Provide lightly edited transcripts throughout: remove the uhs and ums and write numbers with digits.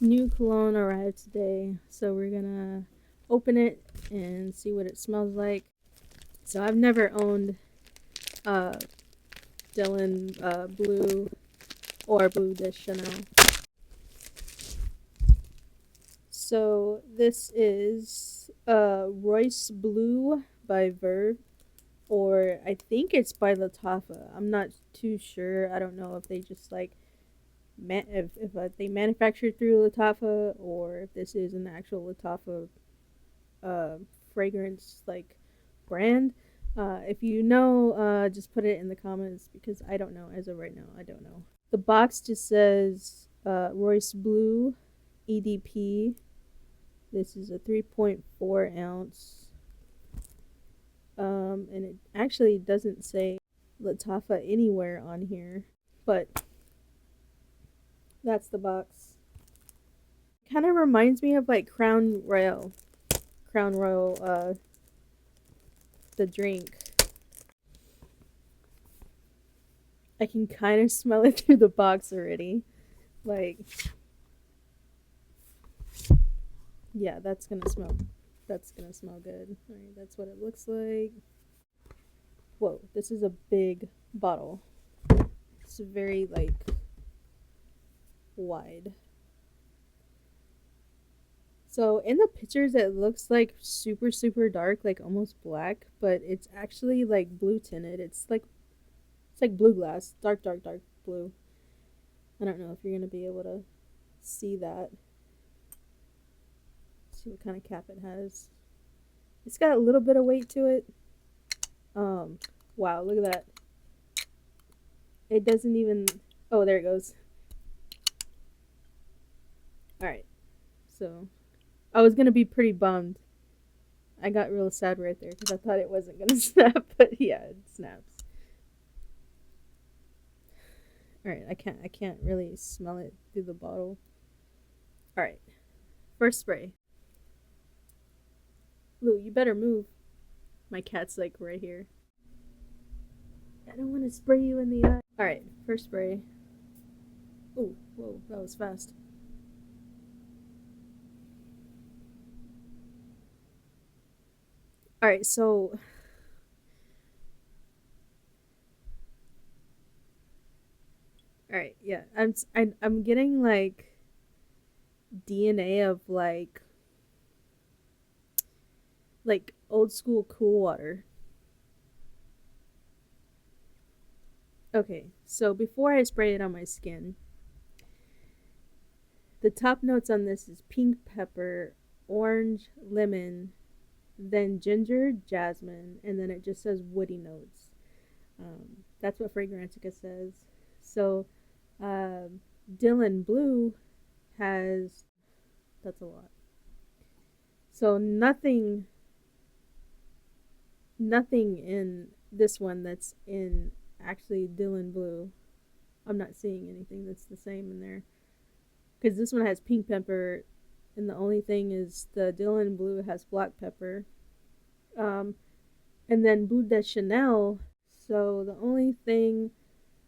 New cologne arrived today, so we're gonna open it and see what it smells like. So I've never owned uh Dylan Blue or Bleu de Chanel. So this is Royce Bleu by Vurv, or I think it's by Lattafa. I'm not too sure. I don't know if they just like if they manufactured through Lattafa or if this is an actual Lattafa uh, fragrance like brand. If you know, just put it in the comments because I don't know as of right now. I don't know. The box just says Royce Bleu EDP. This is a 3.4 ounce. And it actually doesn't say Lattafa anywhere on here, but that's the box. Kind of reminds me of like Crown Royal. Crown Royal, the drink. I can kind of smell it through the box already. Like, yeah, that's gonna smell. That's gonna smell good. Alright, that's what it looks like. Whoa, this is a big bottle. It's very like wide. So in the pictures it looks like super dark, like almost black, but it's actually like blue tinted. It's like blue glass, dark blue. I don't know if you're gonna be able to see that. See what kind of cap it has. It's got a little bit of weight to it. Wow, look at that. It doesn't even. Oh, there it goes. All right. So, I was gonna be pretty bummed. I got real sad right there because I thought it wasn't gonna snap, but yeah, it snaps. All right, I can't really smell it through the bottle. All right, first spray. Lou, you better move. My cat's like right here. I don't want to spray you in the eye. All right, first spray. Ooh, whoa, that was fast. All right, so all right, yeah, I'm getting like DNA of like old school Cool Water. Okay, so before I spray it on my skin, the top notes on this is pink pepper, orange, lemon, then ginger, jasmine, and then it just says woody notes. That's what Fragrantica says. So, Dylan Blue has that's a lot. So nothing in this one that's in actually Dylan Blue. I'm not seeing anything that's the same in there because this one has pink pepper, and the only thing is the Dylan Blue has black pepper. Um, and then Bleu de Chanel. So the only thing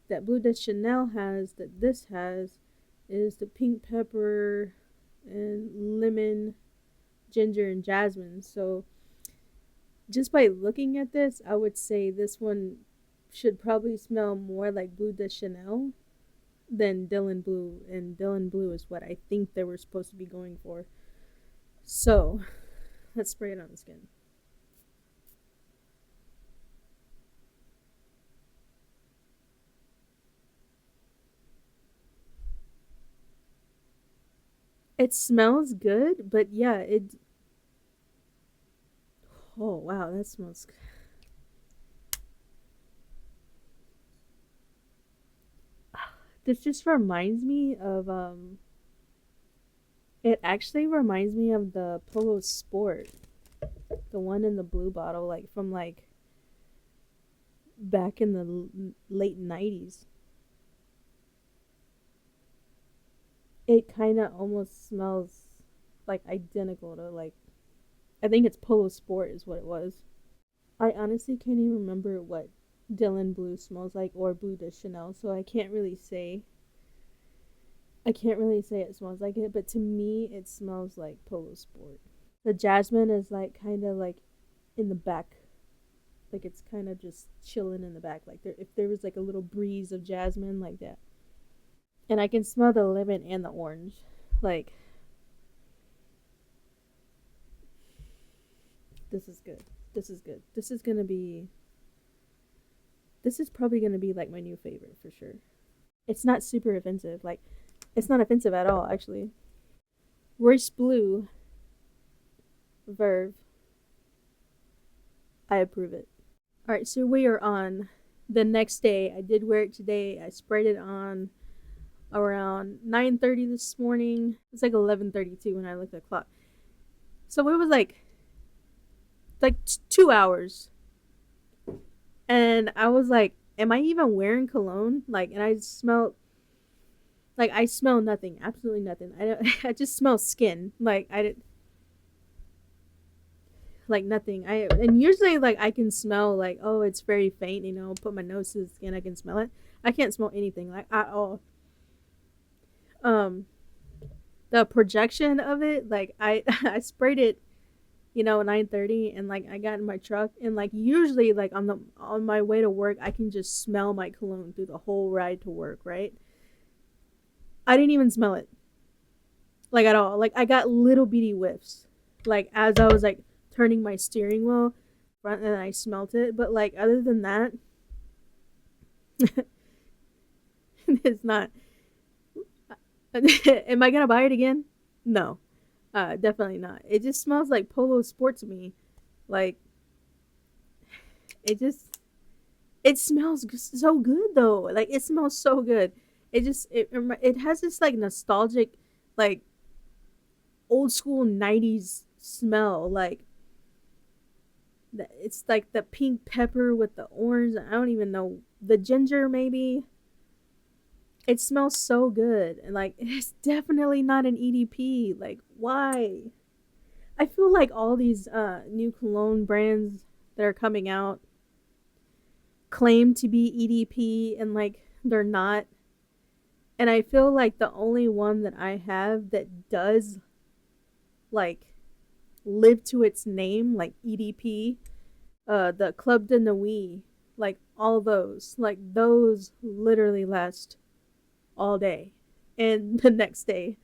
that Bleu de Chanel has that this has is the pink pepper and lemon, ginger, and jasmine. So just by looking at this, I would say this one should probably smell more like Bleu de Chanel than Dylan Blue, and Dylan Blue is what I think they were supposed to be going for. So let's spray it on the skin. It smells good, but yeah, it. Oh wow, that smells. This just reminds me of It actually reminds me of the Polo Sport, the one in the blue bottle, like from like back in the late '90s. It kind of almost smells like identical to like I think it's Polo Sport is what it was. I honestly can't even remember what Dylan Blue smells like or Bleu de Chanel, so I can't really say. I can't really say it smells like it, but to me, it smells like Polo Sport. The jasmine is like kind of like in the back, like it's kind of just chilling in the back. Like if there was like a little breeze of jasmine like that, and I can smell the lemon and the orange. Like this is good. This is good. This is gonna be. This is probably gonna be like my new favorite for sure. It's not super offensive. Like it's not offensive at all, actually. Royce Bleu, Verve. I approve it. All right, so we are on the next day. I did wear it today. I sprayed it on around 9:30 this morning. It's like 11:32 when I looked at the clock. So it was like 2 hours, and I was like, "Am I even wearing cologne?" Like, and I smelled like I smell nothing, absolutely nothing. I don't, I just smell skin. Like I did like nothing. I and usually like I can smell like, oh, it's very faint. Put my nose to the skin, I can smell it. I can't smell anything like at all. Um, the projection of it, like I I sprayed it, 9:30, and like I got in my truck, and like usually like on my way to work, I can just smell my cologne through the whole ride to work, right? I didn't even smell it like at all. Like I got little bitty whiffs, like as I was like turning my steering wheel front, and I smelt it. But like other than that, it's not. Am I gonna buy it again? No, definitely not. It just smells like Polo Sport to me. Like it just it smells so good though. Like it smells so good. It has this like nostalgic, like old school '90s smell. Like it's like the pink pepper with the orange. I don't even know, the ginger maybe. It smells so good, and like it's definitely not an EDP. Like why? I feel like all these new cologne brands that are coming out claim to be EDP, and like they're not. And I feel like the only one that I have that does like live to its name, like EDP, the Club de Nuit, like all those, like those literally last all day and the next day.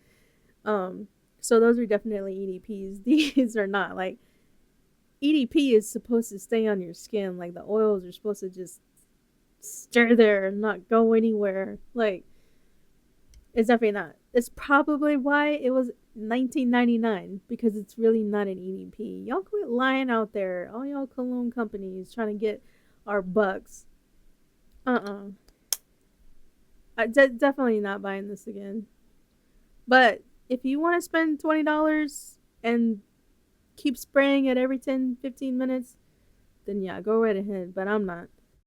Um, so those are definitely EDPs. These are not. Like EDP is supposed to stay on your skin. Like the oils are supposed to just stir there and not go anywhere. Like it's definitely not. It's probably why it was 1999, because it's really not an EDP. Y'all quit lying out there. All y'all cologne companies trying to get our bucks. Uh-uh. Definitely not buying this again. But if you want to spend $20 and keep spraying it every 10, 15 minutes, then yeah, go right ahead. But I'm not.